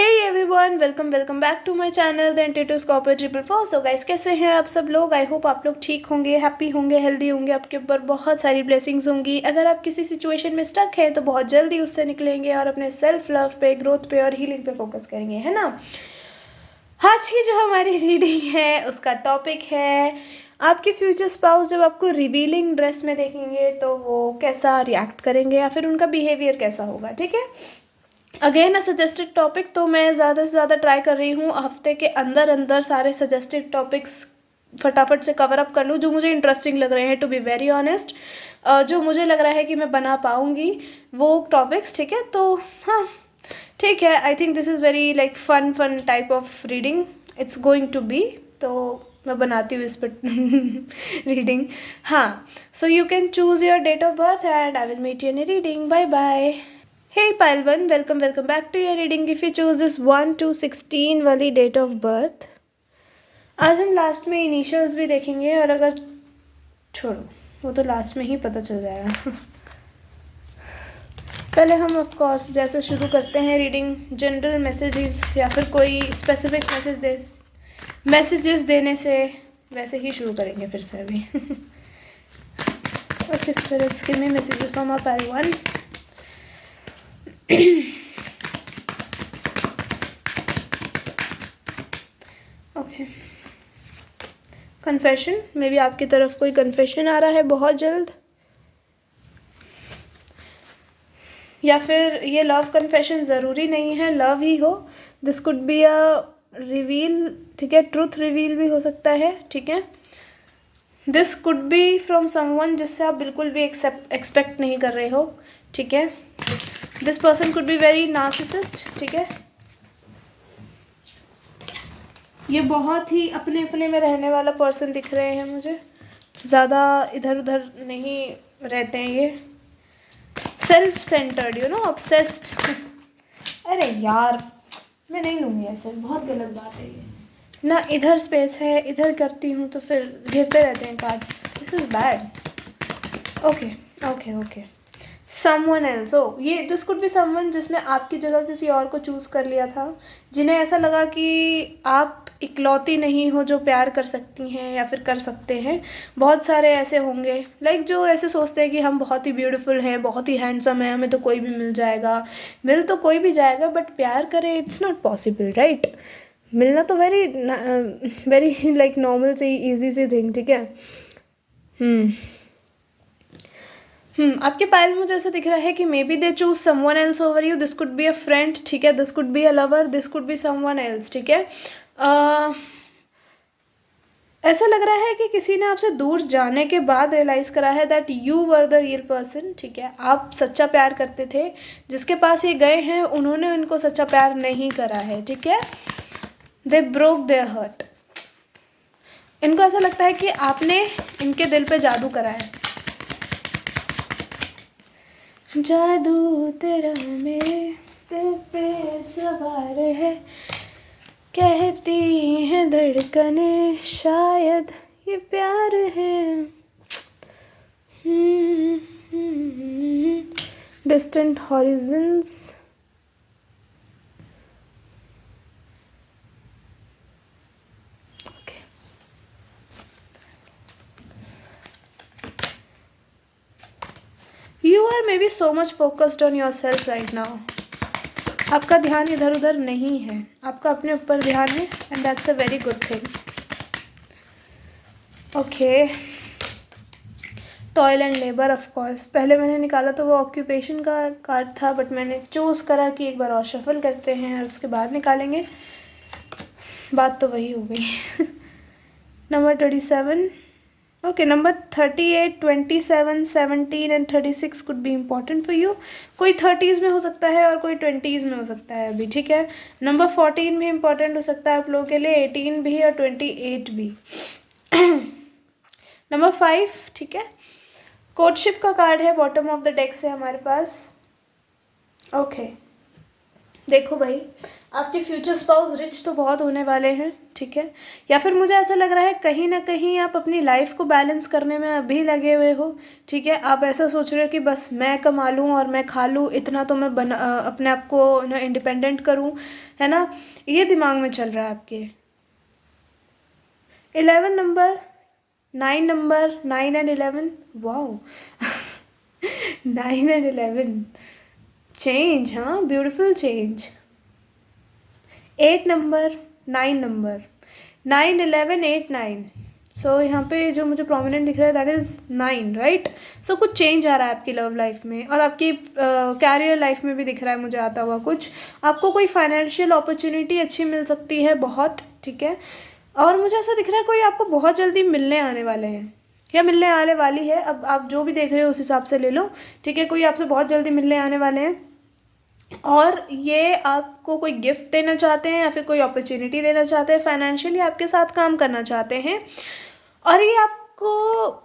Hey everyone, welcome back to my channel The Intuitive Scorpio 444। So guys, कैसे हैं आप सब लोग। आई होप आप लोग ठीक होंगे, हैप्पी होंगे, हेल्दी होंगे, आपके ऊपर बहुत सारी ब्लेसिंग्स होंगी। अगर आप किसी सिचुएशन में स्टक हैं तो बहुत जल्दी उससे निकलेंगे और अपने सेल्फ लव पे, ग्रोथ पे और हीलिंग पे फोकस करेंगे, है ना। आज की जो हमारी रीडिंग है उसका टॉपिक है आपके फ्यूचर स्पाउस जब आपको रिवीलिंग ड्रेस में देखेंगे तो वो कैसा रिएक्ट करेंगे या फिर उनका बिहेवियर कैसा होगा। ठीक है, अगेन अ सजेस्टेड टॉपिक, तो मैं ज़्यादा से ज़्यादा ट्राई कर रही हूँ हफ्ते के अंदर अंदर सारे सजेस्टेड टॉपिक्स फटाफट से कवर अप कर लूँ जो मुझे इंटरेस्टिंग लग रहे हैं। टू बी वेरी ऑनेस्ट, जो मुझे लग रहा है कि मैं बना पाऊँगी वो टॉपिक्स। ठीक है, तो हाँ ठीक है, I think this is very like fun type of reading it's going to be. तो मैं बनाती हूँ इस पर रीडिंग। हाँ, so you can choose your date of birth and I will meet you in a reading. Bye bye. Hey Pile 1, welcome back to your reading. If you choose this 1 to 16 वाली date of birth, आज हम last में initials भी देखेंगे और अगर छोड़ो वो तो लास्ट में ही पता चल जाएगा। पहले हम ऑफ कोर्स जैसे शुरू करते हैं रीडिंग, जनरल मैसेजेस या फिर कोई स्पेसिफिक मैसेजेस देने से वैसे ही शुरू करेंगे फिर से अभी। Okay spirits, give me messages from pile 1। Okay, confession, maybe आपकी तरफ कोई कन्फेशन आ रहा है बहुत जल्द, या फिर ये लव कन्फेशन ज़रूरी नहीं है लव ही हो, this could be a reveal. ठीक है, ट्रूथ रिवील भी हो सकता है। ठीक है, this could B from someone जिससे आप बिल्कुल भी एक्सपेक्ट नहीं कर रहे हो। ठीक है, this person could be very narcissist. ठीक है, ये बहुत ही अपने अपने में रहने वाला पर्सन दिख रहे हैं मुझे, ज़्यादा इधर उधर नहीं रहते हैं ये, self centred, you know, obsessed. अरे यार मैं नहीं लूँगी ऐसे, बहुत गलत बात है ये ना। इधर स्पेस है, इधर करती हूँ तो फिर गिरते रहते हैं cards, this is bad. Okay okay okay, someone else. Oh, ये दिस कुड बी समवन जिसने आपकी जगह किसी और को चूज़ कर लिया था, जिन्हें ऐसा लगा कि आप इकलौती नहीं हो जो प्यार कर सकती हैं या फिर कर सकते हैं। बहुत सारे ऐसे होंगे लाइक जो ऐसे सोचते हैं कि हम बहुत ही ब्यूटीफुल हैं, बहुत ही हैंडसम है, हमें तो कोई भी मिल जाएगा, मिल तो कोई भी जाएगा बट प्यार करे इट्स नॉट पॉसिबल, राइट। मिलना तो वेरी लाइक नॉर्मल से ईजी सी थिंग। ठीक है, आपके पायल मुझे ऐसा दिख रहा है कि may be they choose someone else over you. This could be a friend. ठीक है, this could be a lover, this could be someone else. ठीक है, ऐसा लग रहा है कि किसी ने आपसे दूर जाने के बाद रियलाइज करा है that you were the real person. ठीक है, आप सच्चा प्यार करते थे, जिसके पास ये गए हैं उन्होंने उनको सच्चा प्यार नहीं करा है। ठीक है, दे ब्रोक देयर हर्ट। इनको ऐसा लगता है कि आपने इनके दिल पे जादू करा है। जादू तेरा मेरे दिल पे सवार है, कहती हैं धड़कने शायद ये प्यार है। Distant horizons, you are maybe so much focused on yourself right now। आपका ध्यान इधर उधर नहीं है, आपका अपने ऊपर ध्यान है and that's a very good thing. Okay, toil and labour, of course पहले मैंने निकाला तो वो ऑक्यूपेशन का कार्ड था बट मैंने चूज़ करा कि एक बार और शफल करते हैं और उसके बाद निकालेंगे। बात तो वही हो गई। Number 27, okay, number 38, 27, 17 and 36 could be important for you. कोई 30s में हो सकता है और कोई 20s में हो सकता है अभी। ठीक है, नंबर 14 भी इम्पॉर्टेंट हो सकता है आप लोगों के लिए, 18 भी और 28 भी। नंबर 5, ठीक है, कोर्टशिप का कार्ड है, बॉटम ऑफ द डेक से हमारे पास। ओके, देखो भाई, आपके फ्यूचर स्पाउस रिच तो बहुत होने वाले हैं। ठीक है। या फिर मुझे ऐसा लग रहा है कहीं ना कहीं आप अपनी लाइफ को बैलेंस करने में अभी लगे हुए हो, ठीक है। आप ऐसा सोच रहे हो कि बस मैं कमा लूँ और मैं खा लूँ, इतना तो मैं अपने आप को ना इंडिपेंडेंट करूँ, है ना, ये दिमाग में चल रहा है आपके। 11 number, 9 number, 9 and 11, wow 9 and 11 change, हाँ, ब्यूटीफुल चेंज। 8 नंबर, 9 नंबर, 9 11 8 9, सो यहाँ पे जो मुझे प्रोमिनेंट दिख रहा है दैट इज़ 9, राइट। सो कुछ चेंज आ रहा है आपकी लव लाइफ में, और आपकी कैरियर लाइफ में भी दिख रहा है मुझे आता हुआ कुछ। आपको कोई फाइनेंशियल अपॉर्चुनिटी अच्छी मिल सकती है बहुत, ठीक है। और मुझे ऐसा दिख रहा है कोई आपको बहुत जल्दी मिलने आने वाले हैं या मिलने आने वाली है। अब आप जो भी देख रहे हो उस हिसाब से ले लो, ठीक है। कोई आपसे बहुत जल्दी मिलने आने वाले हैं, और ये आपको कोई गिफ्ट देना चाहते हैं या फिर कोई अपॉर्चुनिटी देना चाहते हैं, फाइनेंशियली आपके साथ काम करना चाहते हैं। और ये आपको,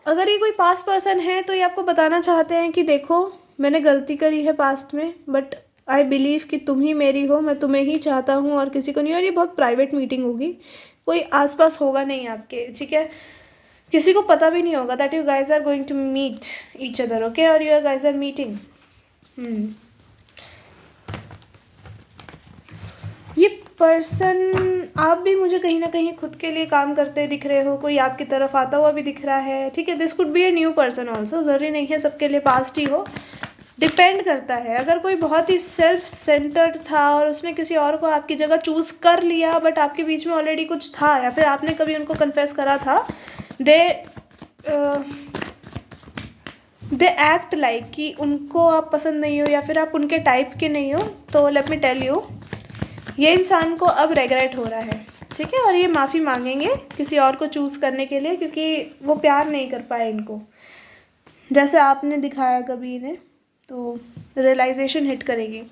अगर ये कोई पास्ट पर्सन है तो ये आपको बताना चाहते हैं कि देखो मैंने गलती करी है पास्ट में, बट आई बिलीव कि तुम ही मेरी हो, मैं तुम्हें ही चाहता हूँ और किसी को नहीं। और ये बहुत प्राइवेट मीटिंग होगी, कोई आसपास होगा नहीं आपके, ठीक है। किसी को पता भी नहीं होगा that you guys are going to meet each other, okay, और यू गाइज आर मीटिंग। ये पर्सन, आप भी मुझे कहीं ना कहीं खुद के लिए काम करते दिख रहे हो, कोई आपकी तरफ आता हुआ भी दिख रहा है, ठीक है। This could B a new person also, ज़रूरी नहीं है सबके लिए पास्ट ही हो, डिपेंड करता है। अगर कोई बहुत ही सेल्फ सेंटर्ड था और उसने किसी और को आपकी जगह चूज़ कर लिया, बट आपके बीच में ऑलरेडी कुछ था या फिर आपने कभी उनको कन्फेस करा था, दे एक्ट लाइक कि उनको आप पसंद नहीं हो या फिर आप उनके टाइप के नहीं हो, तो लेट मी टेल यू, ये इंसान को अब रेगरेट हो रहा है, ठीक है। और ये माफ़ी मांगेंगे किसी और को चूज़ करने के लिए, क्योंकि वो प्यार नहीं कर पाए इनको जैसे आपने दिखाया कभी इन्हें, तो रियलाइजेशन हिट करेगी।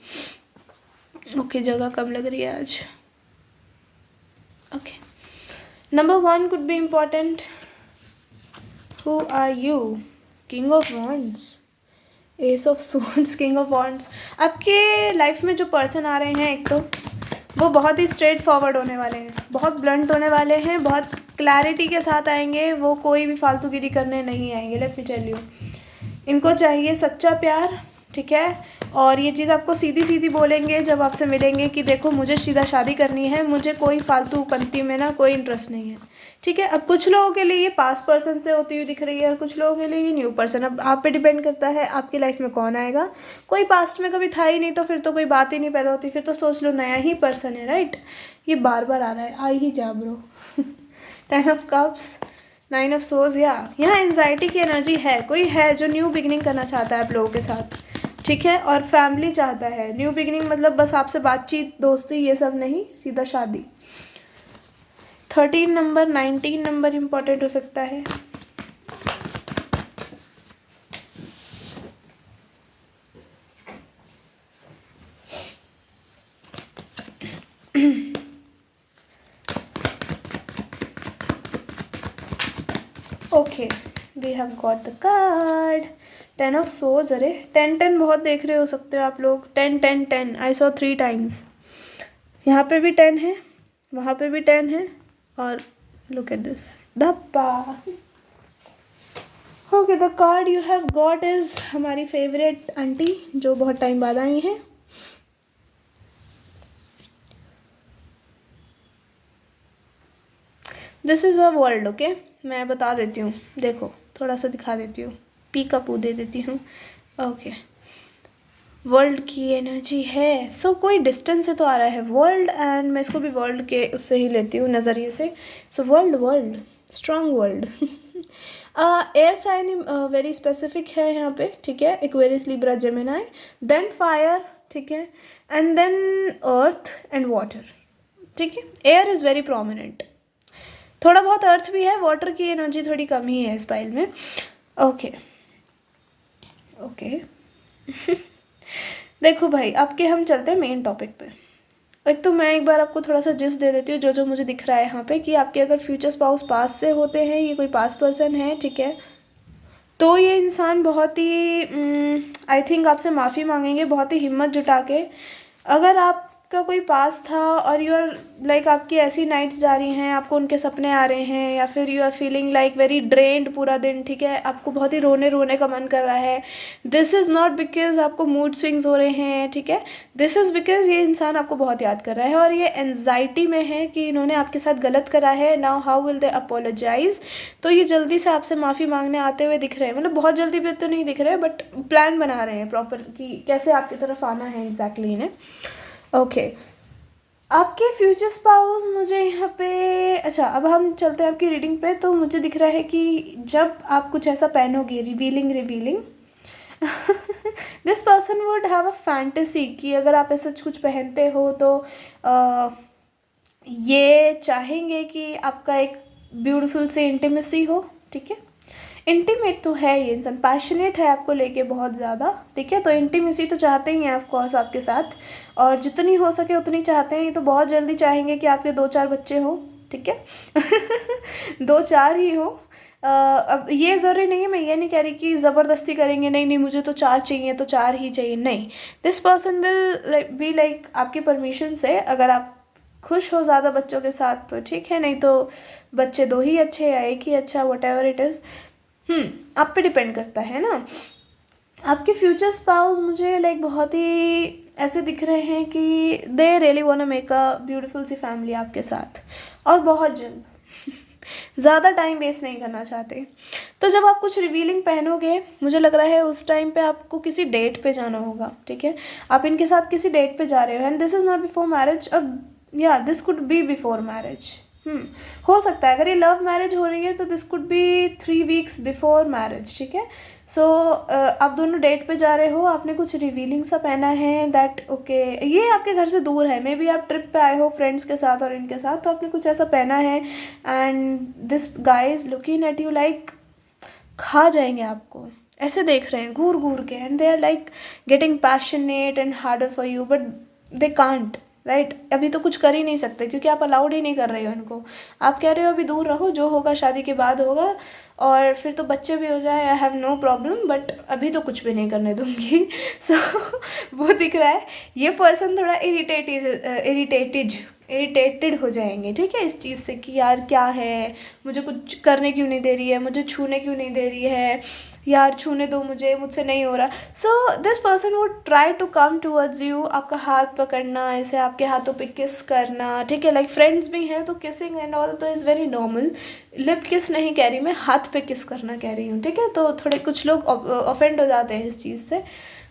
ओके, जगह कम लग रही है आज। Okay, number 1 could be important. Who are you? King of wands, ace of swords, king of wands. आपके लाइफ में जो पर्सन आ रहे हैं, एक तो वो बहुत ही स्ट्रेट फॉरवर्ड होने वाले हैं, बहुत ब्लंट होने वाले हैं, बहुत क्लैरिटी के साथ आएंगे, वो कोई भी फालतूगिरी करने नहीं आएंगे, लेट मी टेल यू। इनको चाहिए सच्चा प्यार, ठीक है। और ये चीज़ आपको सीधी सीधी बोलेंगे जब आपसे मिलेंगे कि देखो मुझे सीधा शादी करनी है, मुझे कोई फालतू पंती में ना कोई इंटरेस्ट नहीं है, ठीक है। अब कुछ लोगों के लिए ये पास्ट पर्सन से होती हुई दिख रही है और कुछ लोगों के लिए ये न्यू पर्सन। अब आप पे डिपेंड करता है आपकी लाइफ में कौन आएगा। कोई पास्ट में कभी था ही नहीं तो फिर तो कोई बात ही नहीं पैदा होती, फिर तो सोच लो नया ही पर्सन है, राइट। ये बार बार आ रहा है, आई ही जा bro 10 of cups, 9 of swords, या यहाँ एंजाइटी की एनर्जी है, कोई है जो न्यू बिगिनिंग करना चाहता है आप लोगों के साथ, ठीक है। और फैमिली चाहता है न्यू बिगिनिंग, मतलब बस आपसे बातचीत, दोस्ती, ये सब नहीं, सीधा शादी। 13 नंबर, 19 नंबर इम्पॉर्टेंट हो सकता है। Okay, we have got the card 10 of swords. अरे 10 बहुत देख रहे हो सकते हो आप लोग, 10 10 10, आई सॉ 3 टाइम्स। यहाँ पे भी 10 है, वहाँ पे भी 10 है, और लुक एट दिस धप्पा। Okay, the card you have got is हमारी फेवरेट आंटी जो बहुत टाइम बाद आई हैं। This is a world, okay, मैं बता देती हूँ, देखो थोड़ा सा दिखा देती हूँ, पी का पू दे देती हूँ। ओके, वर्ल्ड की एनर्जी है, सो कोई डिस्टेंस से तो आ रहा है वर्ल्ड, एंड मैं इसको भी वर्ल्ड के उससे ही लेती हूँ, नज़रिए से। So world strong world. Air sign very specific है यहाँ पे, ठीक है। Aquarius, Libra, Gemini, then fire, ठीक है, and then earth and water, ठीक है। एयर इज़ वेरी प्रोमिनेंट, थोड़ा बहुत अर्थ भी है, वाटर की एनर्जी थोड़ी कम ही है इस पाइल में। ओके ओके देखो भाई, आपके हम चलते हैं मेन टॉपिक पे। एक तो मैं एक बार आपको थोड़ा सा जिस दे देती हूँ जो जो मुझे दिख रहा है यहाँ पे, कि आपके अगर फ्यूचर स्पाउस पास से होते हैं, ये कोई पास पर्सन है, ठीक है, तो ये इंसान बहुत ही आई थिंक आपसे माफ़ी मांगेंगे बहुत ही हिम्मत जुटा के। अगर आपका आपका कोई पास था और यू आर लाइक आपकी ऐसी नाइट्स जा रही हैं, आपको उनके सपने आ रहे हैं, या फिर you are feeling like very drained पूरा दिन, ठीक है, आपको बहुत ही रोने रोने का मन कर रहा है। दिस इज़ नॉट बिकॉज आपको मूड स्विंग्स हो रहे हैं, ठीक है, दिस इज़ बिकॉज ये इंसान आपको बहुत याद कर रहा है और ये एनजाइटी में है कि इन्होंने आपके साथ गलत करा है। Now how will they apologise. तो ये जल्दी से आपसे माफ़ी मांगने आते हुए दिख रहे हैं, मतलब बहुत जल्दी भी तो नहीं दिख रहे, बट प्लान बना रहे हैं प्रॉपर कि कैसे आपकी तरफ आना है एग्जैक्टली इन्हें। ओके, आपके फ्यूचर स्पाउस मुझे यहाँ पे, अच्छा अब हम चलते हैं आपकी रीडिंग पे। तो मुझे दिख रहा है कि जब आप कुछ ऐसा पहनोगे revealing this person would have a fantasy कि अगर आप ऐसा कुछ पहनते हो तो ये चाहेंगे कि आपका एक ब्यूटीफुल से इंटीमेसी हो, ठीक है। इंटीमेट तो है ये इंसान, पैशनेट है आपको लेके बहुत ज़्यादा, ठीक है। तो इंटीमेसी तो चाहते ही हैं ऑफकोर्स आपके साथ, और जितनी हो सके उतनी चाहते हैं। ये तो बहुत जल्दी चाहेंगे कि आपके 2-4 बच्चे हो, ठीक है 2-4 ही हो। अब ये ज़रूरी नहीं है, मैं ये नहीं कह रही कि ज़बरदस्ती करेंगे, नहीं नहीं मुझे तो 4 चाहिए तो 4 ही चाहिए, नहीं। This person will be like आपकी परमिशन से, अगर आप खुश हो ज़्यादा बच्चों के साथ तो ठीक है, नहीं तो बच्चे 2 ही अच्छे या 1 ही अच्छा, वट एवर इट इज़, आप पे डिपेंड करता है ना। आपके फ्यूचर स्पाउस मुझे लाइक बहुत ही ऐसे दिख रहे हैं कि they really want make a beautiful see family आपके साथ, और बहुत जल्द ज़्यादा टाइम वेस्ट नहीं करना चाहते। तो जब आप कुछ रिवीलिंग पहनोगे, मुझे लग रहा है उस टाइम पे आपको किसी डेट पे जाना होगा, ठीक है। आप इनके साथ किसी डेट पे जा रहे हो, and this is not before marriage, और या this could B before marriage. हो सकता है अगर ये लव मैरिज हो रही है तो this could B 3 weeks before marriage, ठीक है। सो आप दोनों डेट पे जा रहे हो, आपने कुछ रिवीलिंग सा पहना है दैट ओके, ये आपके घर से दूर है, मे बी आप ट्रिप पे आए हो फ्रेंड्स के साथ और इनके साथ, तो आपने कुछ ऐसा पहना है, and this guy is looking at you like खा जाएंगे आपको, ऐसे देख रहे हैं घूर घूर के, and they are like getting passionate and harder for you, but they can't, right. अभी तो कुछ कर ही नहीं सकते क्योंकि आप अलाउड ही नहीं कर रहे हो इनको। आप कह रहे हो अभी दूर रहो, जो होगा शादी के बाद होगा, और फिर तो बच्चे भी हो जाए, I have no problem, but अभी तो कुछ भी नहीं करने दूंगी। सो वो दिख रहा है ये पर्सन थोड़ा इरिटेटेड हो जाएंगे, ठीक है, इस चीज़ से कि यार क्या है, मुझे कुछ करने क्यों नहीं दे रही है, मुझे छूने क्यों नहीं दे रही है, यार छूने दो मुझे, मुझसे नहीं हो रहा। So this person would try to come towards you, आपका हाथ पकड़ना, ऐसे आपके हाथों पे किस करना, ठीक है, लाइक फ्रेंड्स भी हैं तो किसिंग एंड ऑल तो इज़ वेरी नॉर्मल। लिप किस नहीं कह रही मैं, हाथ पे किस करना कह रही हूँ, ठीक है। तो थोड़े कुछ लोग ऑफेंड हो जाते हैं इस चीज़ से,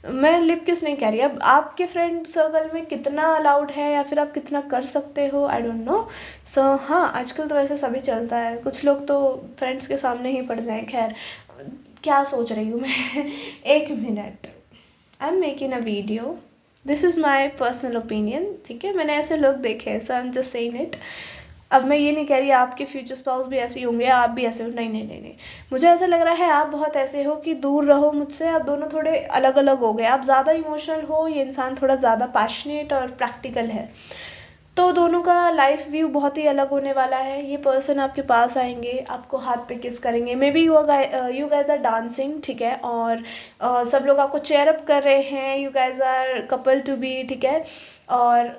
मैं लिप किस नहीं कह रही। अब आपके फ्रेंड सर्कल में कितना अलाउड है या फिर आप कितना कर सकते हो, आई डोंट नो। सो हाँ, आजकल तो वैसे सभी चलता है, कुछ लोग तो फ्रेंड्स के सामने ही पड़ जाएं। खैर, क्या सोच रही हूँ मैं एक minute, I am making a video, this is my personal opinion, ठीक है, मैंने ऐसे लोग देखे हैं, so I am just saying it. अब मैं ये नहीं कह रही आपके फ्यूचर स्पाउस भी ऐसे ही होंगे, आप भी ऐसे हो, नहीं नहीं नहीं नहीं, मुझे ऐसा लग रहा है आप बहुत ऐसे हो कि दूर रहो मुझसे, आप दोनों थोड़े अलग अलग हो गए, आप ज़्यादा इमोशनल हो, ये इंसान थोड़ा ज़्यादा पैशनेट और प्रैक्टिकल है, तो दोनों का लाइफ व्यू बहुत ही अलग होने वाला है। ये पर्सन आपके पास आएंगे, आपको हाथ पे किस करेंगे, maybe you guys are dancing, ठीक है, और सब लोग आपको चेयर अप कर रहे हैं, you guys are couple to be, ठीक है। और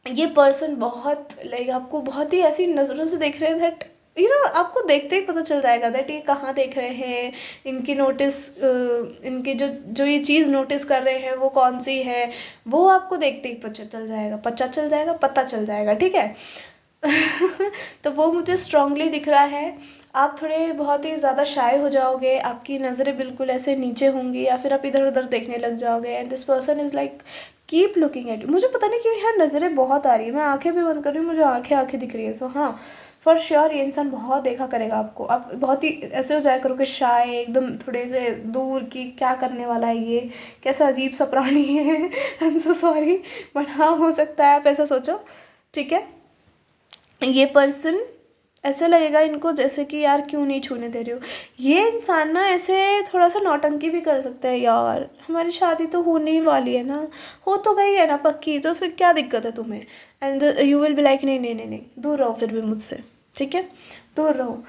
ये पर्सन बहुत लाइक आपको बहुत ही ऐसी नज़रों से देख रहे हैं दैट यू नो, आपको देखते ही पता चल जाएगा दैट ये कहाँ देख रहे हैं, इनकी नोटिस, इनकी जो जो ये चीज़ नोटिस कर रहे हैं वो कौन सी है, वो आपको देखते ही पता चल जाएगा, ठीक है। तो वो मुझे स्ट्रांगली दिख रहा है। आप थोड़े बहुत ही ज़्यादा शाय हो जाओगे, आपकी नज़रें बिल्कुल ऐसे नीचे होंगी, या फिर आप इधर उधर देखने लग जाओगे, and this person is like keep looking at you. मुझे पता नहीं क्यों यहाँ नज़रें बहुत आ रही है, मैं आंखें भी बंद कर रही हूँ, मुझे आंखें दिख रही है। सो हाँ, फॉर श्योर ये इंसान बहुत देखा करेगा आपको, आप बहुत ही ऐसे हो जाया करोगे शाय, एकदम थोड़े से दूर की, क्या करने वाला है ये, कैसा अजीब सा प्राणी है। I am so sorry, but हाँ, हो सकता है आप ऐसा सोचो, ठीक है। ये पर्सन ऐसे लगेगा इनको जैसे कि यार क्यों नहीं छूने दे रही हो। ये इंसान ना ऐसे थोड़ा सा नौटंकी भी कर सकता है, यार हमारी शादी तो होने ही वाली है ना, हो तो गई है ना पक्की, तो फिर क्या दिक्कत है तुम्हें, and you will be like नहीं नहीं नहीं नहीं, दूर रहो फिर भी मुझसे, ठीक है, दूर रहो।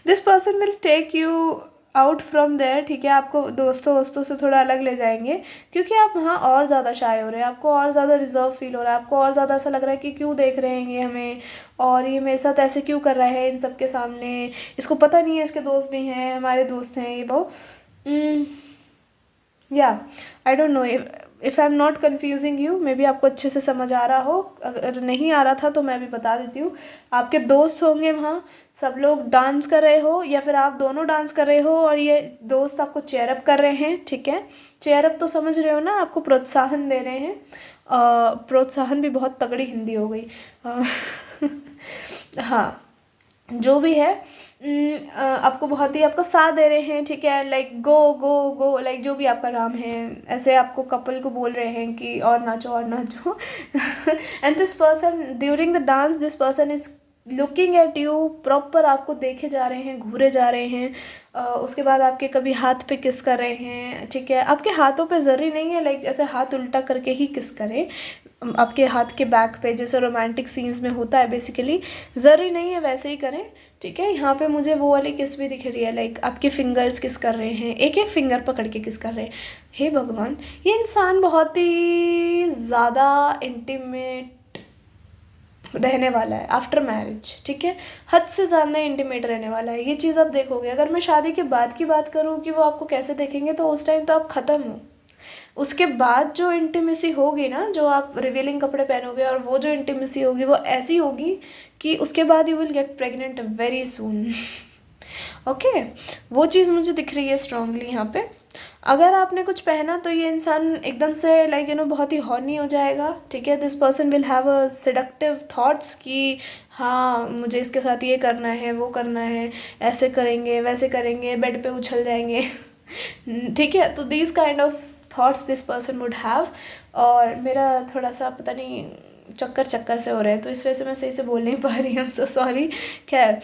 This person will take you out from there, ठीक है, आपको दोस्तों से थोड़ा अलग ले जाएंगे, क्योंकि आप वहाँ और ज़्यादा शाय हो रहे हैं, आपको और ज़्यादा रिजर्व फील हो रहा है, आपको और ज़्यादा ऐसा लग रहा है कि क्यों देख रहे हैं ये हमें, और ये मेरे साथ ऐसे क्यों कर रहा है इन सब के सामने, इसको पता नहीं है इसके दोस्त भी हैं, हमारे दोस्त हैं ये वो। या I don't know if I am not confusing you, may be आपको अच्छे से समझ आ रहा हो, अगर नहीं आ रहा था तो मैं भी बता देती हूँ। आपके दोस्त होंगे वहाँ, सब लोग डांस कर रहे हो या फिर आप दोनों डांस कर रहे हो और ये दोस्त आपको चेयर अप कर रहे हैं, ठीक है, चेयर अप तो समझ रहे हो ना, आपको प्रोत्साहन दे रहे हैं। प्रोत्साहन भी बहुत तगड़ी हिंदी हो गई। हाँ, जो भी है, आपको बहुत ही आपका साथ दे रहे हैं, ठीक है, लाइक गो गो गो, लाइक जो भी आपका नाम है, ऐसे आपको कपल को बोल रहे हैं कि और नाचो और नाचो। And this person during the dance, this person is looking at you, proper आपको देखे जा रहे हैं, घूरे जा रहे हैं। उसके बाद आपके कभी हाथ पे किस कर रहे हैं, ठीक है, आपके हाथों पे ज़रूरी नहीं है लाइक ऐसे हाथ उल्टा करके ही किस करें, आपके हाथ के बैक पे जैसे रोमांटिक सीन्स में होता है बेसिकली, ज़रूरी नहीं है वैसे ही करें, ठीक है। यहाँ पे मुझे वो वाली किस भी दिख रही है, लाइक आपके फिंगर्स किस कर रहे हैं, एक एक फिंगर पकड़ के किस कर रहे हैं। हे भगवान, ये इंसान बहुत ही ज़्यादा इंटीमेट रहने वाला है आफ्टर मैरिज, ठीक है, हद से ज़्यादा इंटीमेट रहने वाला है, ये चीज़ आप देखोगे। अगर मैं शादी के बाद की बात करूँ कि वो आपको कैसे देखेंगे, तो उस टाइम तो आप ख़त्म हो। उसके बाद जो इंटीमेसी होगी ना, जो आप रिवीलिंग कपड़े पहनोगे और वो जो इंटीमेसी होगी वो ऐसी होगी कि उसके बाद you will get pregnant very soon. Okay, वो चीज़ मुझे दिख रही है स्ट्रांगली यहाँ पे। अगर आपने कुछ पहना तो ये इंसान एकदम से लाइक बहुत ही हॉर्नी हो जाएगा, ठीक है। This person will have a seductive thoughts कि हाँ मुझे इसके साथ ये करना है, वो करना है, ऐसे करेंगे वैसे करेंगे, बेड पे उछल जाएंगे। ठीक है, तो this kind of thoughts this person would have. और मेरा थोड़ा सा पता नहीं चक्कर से हो रहा है, तो इस वजह से मैं सही से बोल नहीं पा रही हूँ, सो सॉरी। खैर,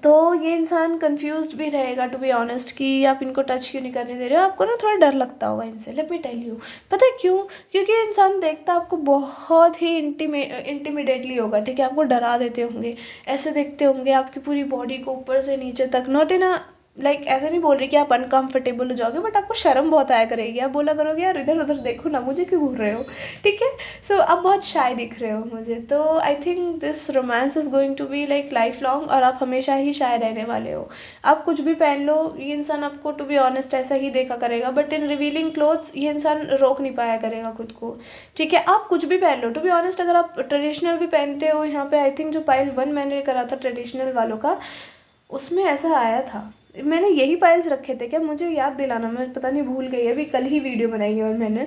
तो ये इंसान कंफ्यूज्ड भी रहेगा टू बी ऑनेस्ट कि आप इनको टच क्यों नहीं करने दे रहे हो। आपको ना थोड़ा डर लगता होगा इनसे, लेट मी टेल यू। पता है क्यों? क्योंकि ये इंसान देखता आपको बहुत ही इंटिमिडेटली होगा, ठीक है, आपको डरा देते होंगे, ऐसे देखते होंगे आपकी पूरी बॉडी को ऊपर से नीचे तक, नॉट इन अ लाइक ऐसे नहीं बोल रही कि आप अनकंफर्टेबल हो जाओगे, बट आपको शर्म बहुत आया करेगी, आप बोला करोगे यार इधर उधर देखो ना, मुझे क्यों घूर रहे हो, ठीक है। सो आप बहुत शाय दिख रहे हो मुझे, तो I think this romance is going to be like life long, और आप हमेशा ही शाय रहने वाले हो। आप कुछ भी पहन लो, ये इंसान आपको टू बी ऑनेस्ट ऐसा ही देखा करेगा, बट इन रिवीलिंग क्लोथ्स ये इंसान रोक नहीं पाया करेगा खुद को, ठीक है। आप कुछ भी पहन लो, टू बी ऑनेस्ट, अगर आप ट्रेडिशनल भी पहनते हो, यहाँ पे आई थिंक जो पाइल 1 मैंने करा था ट्रेडिशनल वालों का, उसमें ऐसा आया था, मैंने यही पाइल्स रखे थे क्या, मुझे याद दिलाना, मैं पता नहीं भूल गई, अभी कल ही वीडियो बनाई है और मैंने,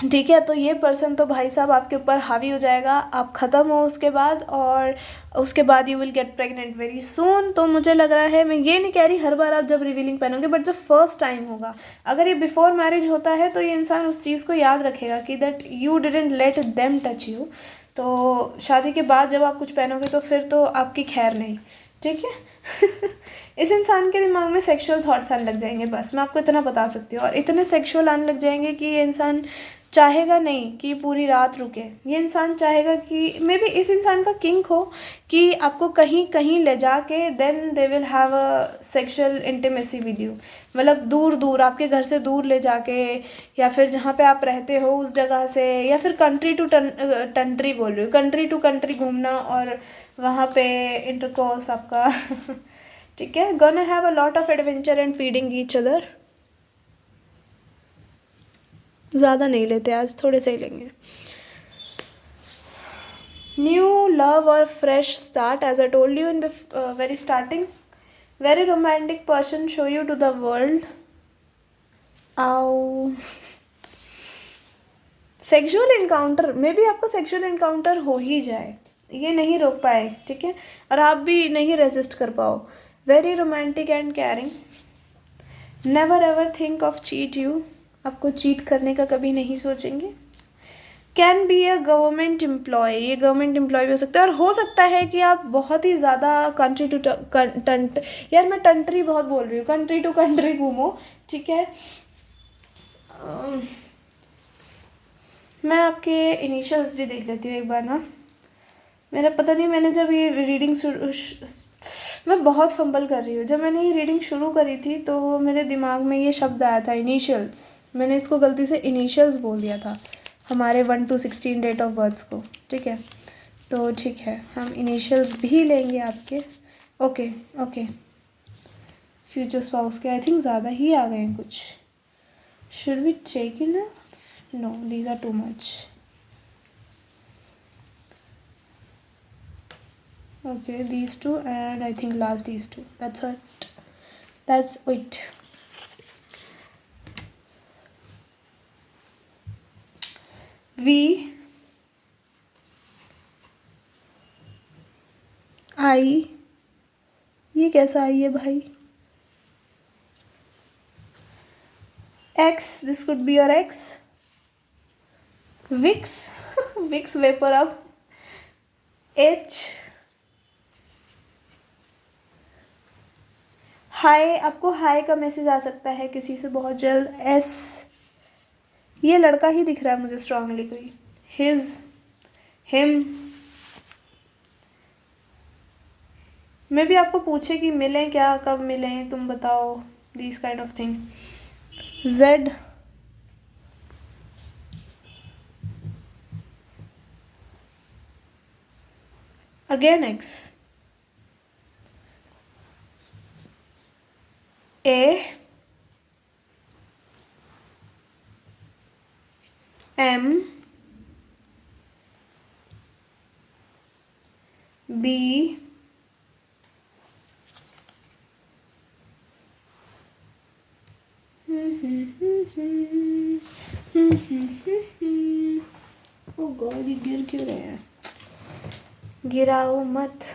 ठीक है। तो ये पर्सन तो भाई साहब आपके ऊपर हावी हो जाएगा, आप ख़त्म हो उसके बाद, और उसके बाद you will get pregnant very soon. तो मुझे लग रहा है, मैं ये नहीं कह रही हर बार आप जब रिवीलिंग पहनोगे, बट जब फर्स्ट टाइम होगा, अगर ये बिफोर मैरिज होता है तो ये इंसान उस चीज़ को याद रखेगा कि that you didn't let them touch you. तो शादी के बाद जब आप कुछ पहनोगे तो फिर तो आपकी खैर नहीं, ठीक है। इस इंसान के दिमाग में सेक्सुअल थॉट्स आने लग जाएंगे, बस मैं आपको इतना बता सकती हूँ, और इतने सेक्सुअल आने लग जाएंगे कि ये इंसान चाहेगा नहीं कि पूरी रात रुके। ये इंसान चाहेगा कि मे बी इस इंसान का किंक हो कि आपको कहीं कहीं ले जाके then they will have a sexual intimacy with you, मतलब दूर दूर आपके घर से दूर ले जाके, या फिर जहाँ पे आप रहते हो उस जगह से, या फिर कंट्री टू कंट्री बोल रही हूँ, कंट्री टू कंट्री घूमना और वहाँ पे इंटरकोर्स आपका। ठीक है, gonna have a lot of adventure and feeding each other. ज़्यादा नहीं लेते आज, थोड़े से ही लेंगे। न्यू लव और fresh start, as I told you in very starting, very romantic person show you to the world. आओ, सेक्सुअल इनकाउंटर, मे बी आपका सेक्सुअल इनकाउंटर हो ही जाए, ये नहीं रोक पाए, ठीक है, और आप भी नहीं रेजिस्ट कर पाओ। Very romantic and caring, never ever think of cheat you, आपको चीट करने का कभी नहीं सोचेंगे। Can be a government employ, ये गवर्नमेंट एम्प्लॉय भी हो सकता है, और हो सकता है कि आप बहुत ही ज़्यादा कंट्री टू यार मैं टंट्री बहुत बोल रही हूँ, कंट्री टू कंट्री घूमो, ठीक है। मैं आपके इनिशियल्स भी देख लेती हूँ एक बार ना, मेरा पता नहीं, मैंने जब ये रीडिंग मैं बहुत फंबल कर रही हूँ। जब मैंने ये रीडिंग शुरू करी थी तो मेरे दिमाग में ये शब्द आया था इनिशियल्स। मैंने इसको गलती से इनिशियल्स बोल दिया था हमारे 1 to 16 डेट ऑफ बर्थ्स को, ठीक है। तो ठीक है, हम इनिशियल्स भी लेंगे आपके। ओके ओके, फ्यूचर स्पाउस के आई थिंक ज़्यादा ही आ गए हैं कुछ। Should we take in? No, these are too much. Okay, these two and I think last these two. That's it. That's it. V I, ये कैसा आई है भाई? X, this could be your X. Vicks Vicks vapor up. H, हाय, आपको हाय का message आ सकता है किसी से बहुत जल्द। एस, ये लड़का ही दिख रहा है मुझे स्ट्रांगली कोई। हिज, हिम, मैं भी आपको पूछे कि मिलें क्या, कब मिलें, तुम बताओ, this kind of thing. Z, again X, A, M, B, oh God, ये गिर क्यों रहे हैं? गिराओ मत।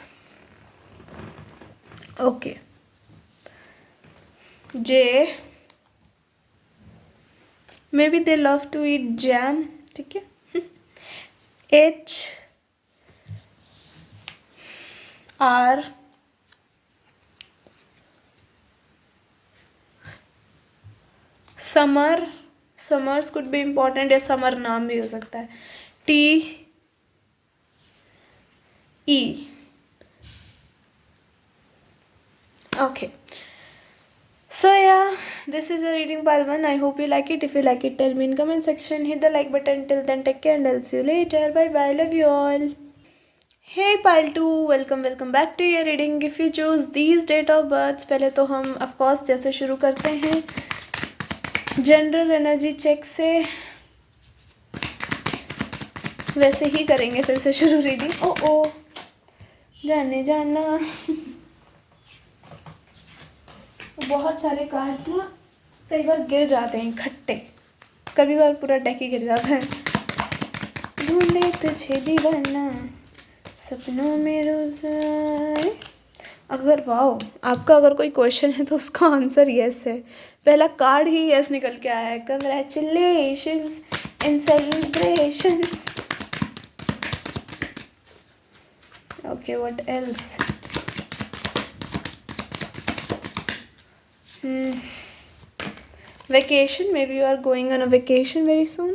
Okay, J, maybe they love to eat jam, ठीक है। H, R, summer, summers could be important या समर नाम भी हो सकता है। T, E, okay. So yeah, this is a reading pile 1. I hope you like it. If you like it, tell me in comment section. Hit the like button. Till then, take care and I'll see you later. Bye bye. Love you all. Hey pile 2, welcome back to your reading. If you choose these date of births, पहले तो हम of course जैसे शुरू करते हैं general energy check से, वैसे ही करेंगे फिर से शुरू रीडिंग। ओ जाने जाना बहुत सारे कार्ड्स ना कई बार गिर जाते हैं इकट्ठे, कभी बार पूरा डेक ही गिर जाता है। ढूंढे तुझे दीवाना सपनों में रोज आए। अगर वाओ, आपका अगर कोई क्वेश्चन है तो उसका आंसर यस है। पहला कार्ड ही यस निकल के आया है। Congratulations and celebrations. Okay, what else? Vacation, maybe you are going on a vacation very soon.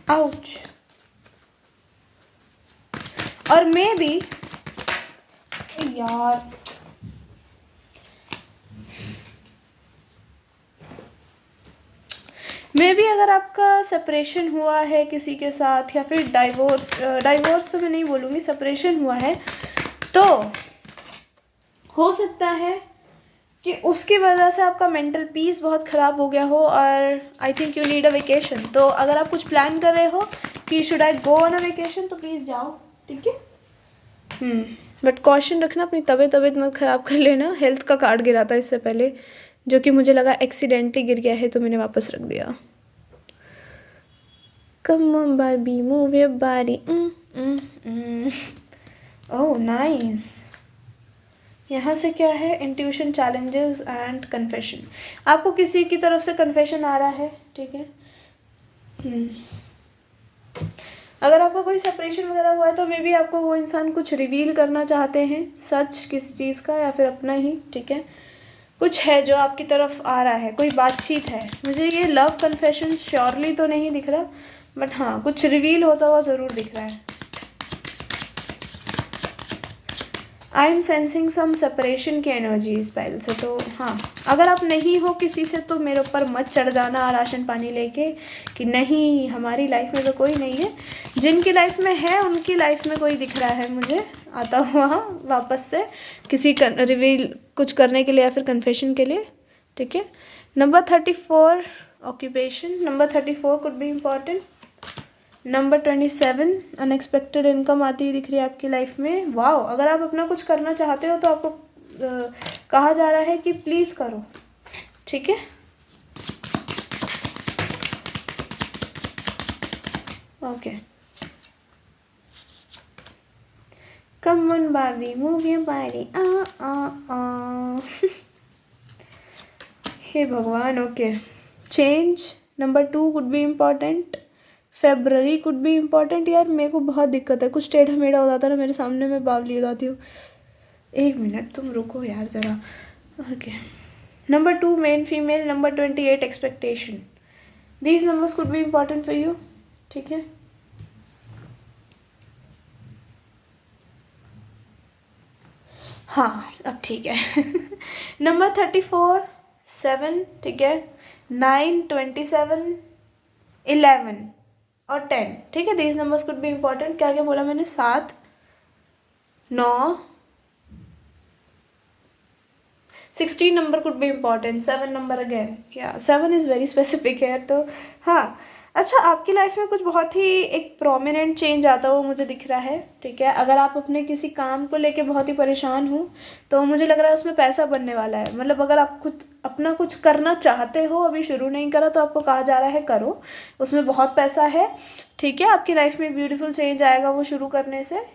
Ouch. और maybe यार मे बी अगर आपका सेपरेशन हुआ है किसी के साथ या फिर डाइवोर्स तो मैं नहीं बोलूँगी, सेपरेशन हुआ है, तो हो सकता है कि उसकी वजह से आपका मेंटल पीस बहुत ख़राब हो गया हो और I think you need a vacation. तो अगर आप कुछ प्लान कर रहे हो कि should I go on a vacation तो प्लीज़ जाओ, ठीक है। बट कॉशन रखना, अपनी तबीयत मत ख़राब कर लेना। हेल्थ का कार्ड गिरा था इससे पहले, जो कि मुझे लगा एक्सीडेंटली गिर गया है तो मैंने वापस रख दिया। कम on Barbie, move your body. Oh nice. यहाँ से क्या है? Intuition, challenges and confession. आपको किसी की तरफ से कन्फेशन आ रहा है, ठीक है। अगर आपका कोई सेपरेशन वगैरह हुआ है तो मे बी आपको वो इंसान कुछ रिवील करना चाहते हैं, सच किसी चीज़ का या फिर अपना ही, ठीक है। कुछ है जो आपकी तरफ आ रहा है, कोई बातचीत है। मुझे ये लव कन्फेशन श्योरली तो नहीं दिख रहा, बट हाँ कुछ रिवील होता हुआ ज़रूर दिख रहा है। I am sensing some separation की एनर्जी इस पहल से। तो हाँ, अगर आप नहीं हो किसी से तो मेरे ऊपर मत चढ़ जाना राशन पानी लेके कि नहीं हमारी लाइफ में तो कोई नहीं है। जिनकी लाइफ में है उनकी लाइफ में कोई दिख रहा है मुझे आता हुआ वापस से किसी रिवील कुछ करने के लिए या फिर कन्फेशन के लिए। ठीक है। Number 34 occupation, number 34 could be important. Number 27 unexpected income आती हुई दिख रही है आपकी लाइफ में। वाओ, अगर आप अपना कुछ करना चाहते हो तो आपको कहा जा रहा है कि प्लीज़ करो। ठीक है। Okay, come on Barbie move your body हे भगवान। Okay, change number 2 could be important. February could be important. यार मेरे को बहुत दिक्कत है, कुछ टेढ़ा मेढ़ा हो जाता है ना मेरे सामने, मैं बावली हो जाती हूँ। 1 मिनट तुम रुको यार ज़रा। Okay, number 2 main female, number 28 expectation. These numbers could be important for you. ठीक है। हाँ अब ठीक है। नंबर 34 7, ठीक है, 9 27 11 और 10। ठीक है। These numbers could be important. क्या क्या बोला मैंने? 7 9 16 number could be important. 7 number again, या 7 इज़ वेरी स्पेसिफिक है। तो हाँ, अच्छा आपकी लाइफ में कुछ बहुत ही एक प्रोमिनेंट चेंज आता हुआ मुझे दिख रहा है। ठीक है। अगर आप अपने किसी काम को लेके बहुत ही परेशान हो तो मुझे लग रहा है उसमें पैसा बनने वाला है। मतलब अगर आप खुद अपना कुछ करना चाहते हो, अभी शुरू नहीं करा, तो आपको कहा जा रहा है करो, उसमें बहुत पैसा है। ठीक है। आपकी लाइफ में ब्यूटीफुल चेंज आएगा वो शुरू करने से।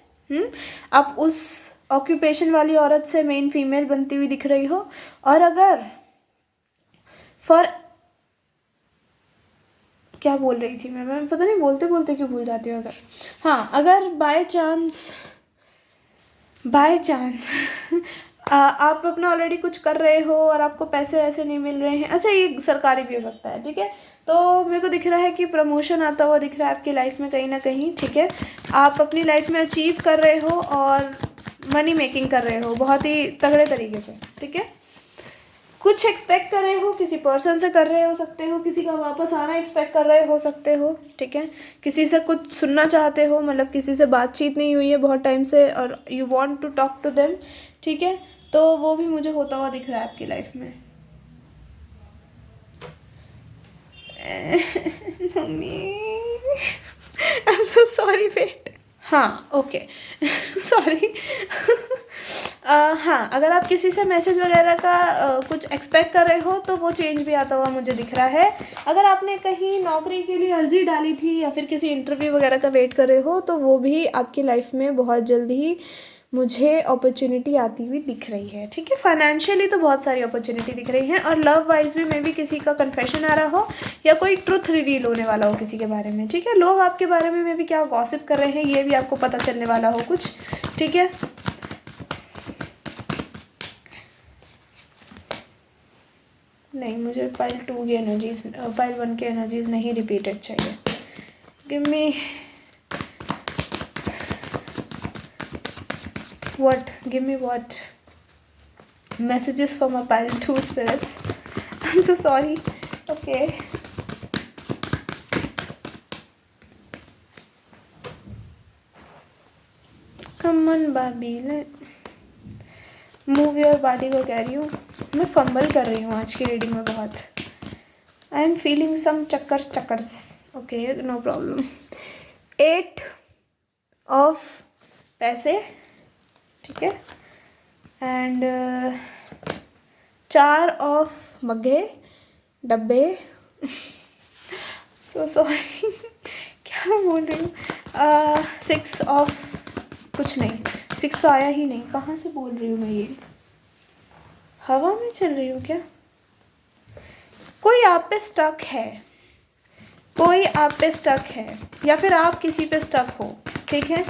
आप उस ऑक्यूपेशन वाली औरत से मेन फीमेल बनती हुई दिख रही हो। और अगर फॉर क्या बोल रही थी मैं पता नहीं बोलते बोलते क्यों भूल जाती हूँ। अगर हाँ, अगर बाय चांस आप अपना ऑलरेडी कुछ कर रहे हो और आपको पैसे ऐसे नहीं मिल रहे हैं, अच्छा ये सरकारी भी हो सकता है। ठीक है। तो मेरे को दिख रहा है कि प्रमोशन आता हुआ दिख रहा है आपकी लाइफ में कहीं ना कहीं। ठीक है। आप अपनी लाइफ में अचीव कर रहे हो और मनी मेकिंग कर रहे हो बहुत ही तगड़े तरीके से। ठीक है। कुछ एक्सपेक्ट कर रहे हो, किसी पर्सन से कर रहे हो सकते हो, किसी का वापस आना एक्सपेक्ट कर रहे हो सकते हो। ठीक है। किसी से कुछ सुनना चाहते हो, मतलब किसी से बातचीत नहीं हुई है बहुत टाइम से और you want to talk to them. ठीक है। तो वो भी मुझे होता हुआ दिख रहा है आपकी लाइफ में। Mummy I am so sorry wait. हाँ ओके सॉरी। हाँ, अगर आप किसी से मैसेज वगैरह का कुछ एक्सपेक्ट कर रहे हो तो वो चेंज भी आता हुआ मुझे दिख रहा है। अगर आपने कहीं नौकरी के लिए अर्जी डाली थी या फिर किसी इंटरव्यू वगैरह का वेट कर रहे हो तो वो भी आपकी लाइफ में बहुत जल्द ही मुझे अपॉर्चुनिटी आती हुई दिख रही है। ठीक है। फाइनेंशियली तो बहुत सारी अपॉर्चुनिटी दिख रही हैं और लव वाइज भी मे बी किसी का कन्फेशन आ रहा हो या कोई ट्रुथ रिवील होने वाला हो किसी के बारे में। ठीक है। लोग आपके बारे में मे बी क्या गॉसिप कर रहे हैं ये भी आपको पता चलने वाला हो कुछ। ठीक है। नहीं, मुझे पाइल 2 की एनर्जीज, पाइल 1 की एनर्जीज नहीं रिपीटेड चाहिए। Give me what messages for my pile 2 spirits. I'm so sorry. Okay. Come on Barbie, move your body को कह रही हूँ मैं। फंबल कर रही हूँ आज की रीडिंग में बहुत। आई एम फीलिंग सम चक्कर्स। Okay, no problem. 8 ऑफ पैसे। ठीक है। एंड 4 ऑफ मग्गे डब्बे। सो सॉरी क्या बोल रही हूँ। 6 ऑफ कुछ नहीं, 6 तो आया ही नहीं। कहाँ से बोल रही हूँ मैं? ये हवा में चल रही हूँ क्या? कोई आप पे स्टक है, कोई आप पे स्टक है या फिर आप किसी पे स्टक हो। ठीक है।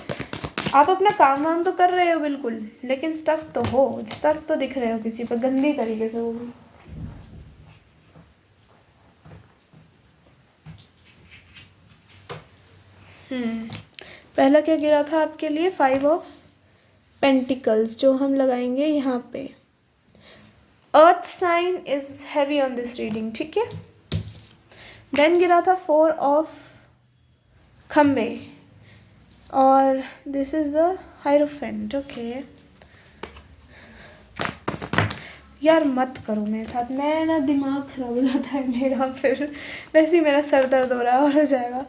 आप अपना काम वाम तो कर रहे हो बिल्कुल, लेकिन स्टक तो हो, स्टक तो दिख रहे हो किसी पर गंदी तरीके से। वो भी पहला क्या गिरा था आपके लिए? 5 ऑफ पेंटिकल्स, जो हम लगाएंगे यहाँ पे। Earth sign is heavy on this reading, ठीक है। देन गिरा था 4 ऑफ खम्बे, और this is a hierophant, okay. यार मत करो मेरे साथ, मैं ना दिमाग खराब हो जाता है मेरा, फिर वैसे ही मेरा सर दर्द हो रहा है और हो जाएगा।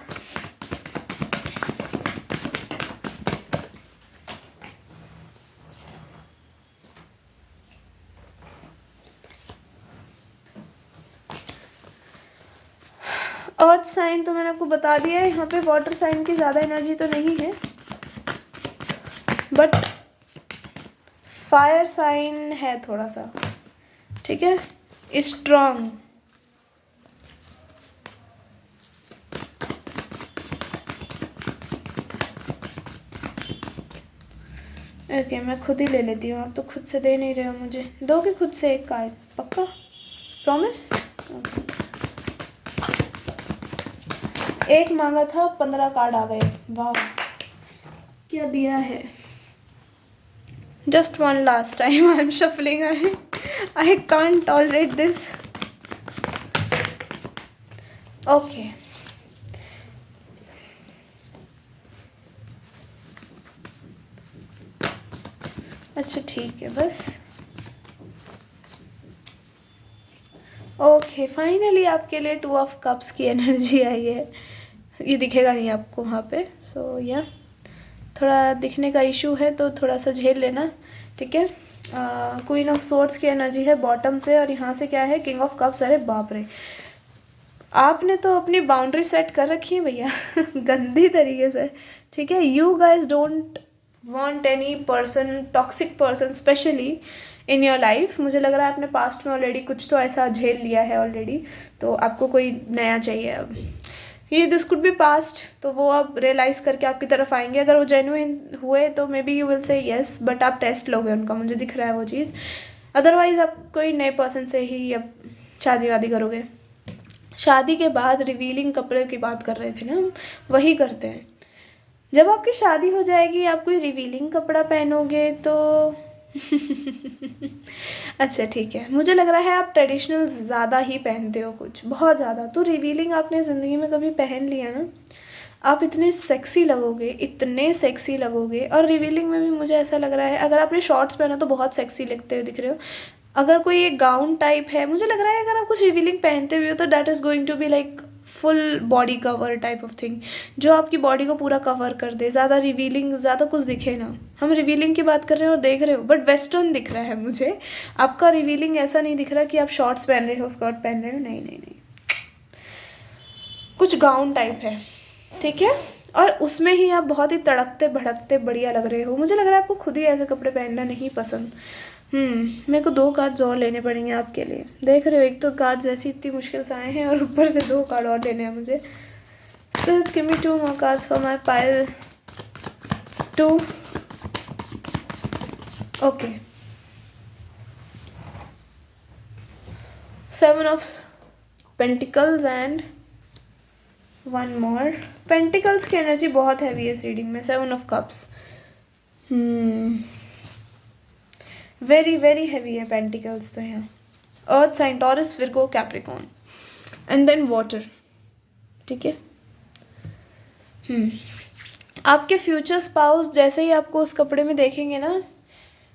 अर्थ साइन तो मैंने आपको बता दिया है, यहाँ पे वाटर साइन की ज़्यादा एनर्जी तो नहीं है, बट फायर साइन है थोड़ा सा, ठीक है, स्ट्रॉन्ग। ओके मैं खुद ही ले लेती हूँ, आप तो खुद से दे नहीं रहे हो मुझे। दोगे खुद से एक कार्ड पक्का? प्रॉमिस? एक मांगा था, 15 कार्ड आ गए, वाह क्या दिया है। Just one last time I am shuffling, I can't tolerate this. Okay अच्छा ठीक है बस। ओके फाइनली आपके लिए 2 ऑफ कप्स की एनर्जी आई है। ये दिखेगा नहीं आपको वहाँ पे, सो या थोड़ा दिखने का इशू है तो थोड़ा सा झेल लेना, ठीक है। क्वीन ऑफ सोर्ड्स की एनर्जी है बॉटम से, और यहाँ से क्या है? King of cups. अरे बाप रे, आपने तो अपनी बाउंड्री सेट कर रखी है भैया गंदी तरीके से, ठीक है। You guys don't want any person, toxic person specially in your life. मुझे लग रहा है आपने पास्ट में ऑलरेडी कुछ तो ऐसा झेल लिया है ऑलरेडी, तो आपको कोई नया चाहिए अब। ये दिस कुड बी पास्ट, तो वो अब रियलाइज़ करके आपकी तरफ आएंगे। अगर वो जेन्युइन हुए तो may be you will say yes, but आप टेस्ट लोगे उनका, मुझे दिख रहा है वो चीज़। अदरवाइज़ आप कोई नए पर्सन से ही अब शादी वादी करोगे। शादी के बाद रिवीलिंग कपड़े की बात कर रहे थे ना हम, वही करते हैं। जब आपकी शादी हो जाएगी आप कोई रिवीलिंग कपड़ा पहनोगे तो अच्छा ठीक है, मुझे लग रहा है आप ट्रेडिशनल ज़्यादा ही पहनते हो, कुछ बहुत ज़्यादा। तो रिवीलिंग आपने ज़िंदगी में कभी पहन लिया ना, आप इतने सेक्सी लगोगे, इतने सेक्सी लगोगे। और रिवीलिंग में भी मुझे ऐसा लग रहा है, अगर आपने शॉर्ट्स पहना तो बहुत सेक्सी लगते हुए दिख रहे हो। अगर कोई एक गाउन टाइप है, मुझे लग रहा है अगर आप कुछ रिवीलिंग पहनते हुए हो तो that is going to be like full body cover type of thing, जो आपकी बॉडी को पूरा कवर कर दे, ज़्यादा रिवीलिंग, ज़्यादा कुछ दिखे ना। हम रिवीलिंग की बात कर रहे हो और देख रहे हो, बट वेस्टर्न दिख रहा है मुझे। आपका रिवीलिंग ऐसा नहीं दिख रहा कि आप शॉर्ट्स पहन रहे हो, स्कर्ट पहन रहे हो, नहीं नहीं नहीं, कुछ गाउन टाइप है, ठीक है। और उसमें ही आप बहुत ही तड़कते भड़कते बढ़िया लग रहे हो। मुझे लग रहा है आपको खुद ही ऐसे कपड़े पहनना नहीं पसंद। मेरे को 2 कार्ड्स और लेने पड़ेंगे आपके लिए। देख रहे हो, एक तो कार्ड्स ऐसी इतनी मुश्किल से आए हैं और ऊपर से 2 कार्ड और लेने हैं मुझे। Spirits, give me 2 more cards for my pile 2. Okay. 7 of Pentacles and 1 more. Pentacles की एनर्जी बहुत हैवी है इस रीडिंग में। 7 of Cups. Very very heavy है पेंटिकल्स तो यहाँ। Earth sign Taurus, Virgo, Capricorn and then water, ठीक है। आपके फ्यूचर स्पाउस जैसे ही आपको उस कपड़े में देखेंगे ना,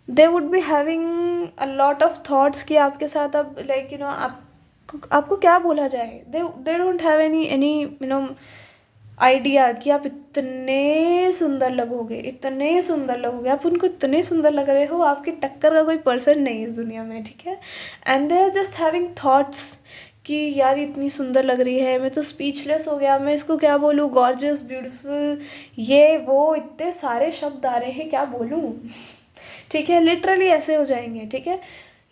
they would be having a lot of thoughts कि आपके साथ अब लाइक यू नो आपको क्या बोला जाए। दे don't have any you know idea कि आप इतने सुंदर लगोगे, इतने सुंदर लगोगे। आप उनको इतने सुंदर लग रहे हो, आपकी टक्कर का कोई पर्सन नहीं इस दुनिया में, ठीक है। And they are just having thoughts कि यार इतनी सुंदर लग रही है, मैं तो स्पीचलेस हो गया, मैं इसको क्या बोलूँ, गॉर्जियस, ब्यूटीफुल, ये वो इतने सारे शब्द आ रहे हैं, क्या बोलूँ, ठीक है। लिटरली ऐसे हो जाएंगे, ठीक है।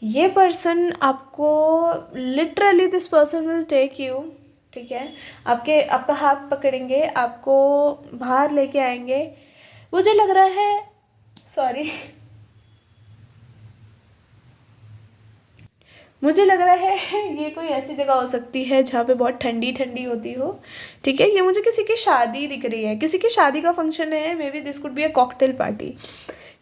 ये पर्सन आपको literally, this person will take you, ठीक है, आपका हाथ पकड़ेंगे, आपको बाहर लेके आएंगे। मुझे लग रहा है, सॉरी, मुझे लग रहा है ये कोई ऐसी जगह हो सकती है जहाँ पे बहुत ठंडी ठंडी होती हो, ठीक है। ये मुझे किसी की शादी दिख रही है, किसी की शादी का फंक्शन है, may be this could be a cocktail party,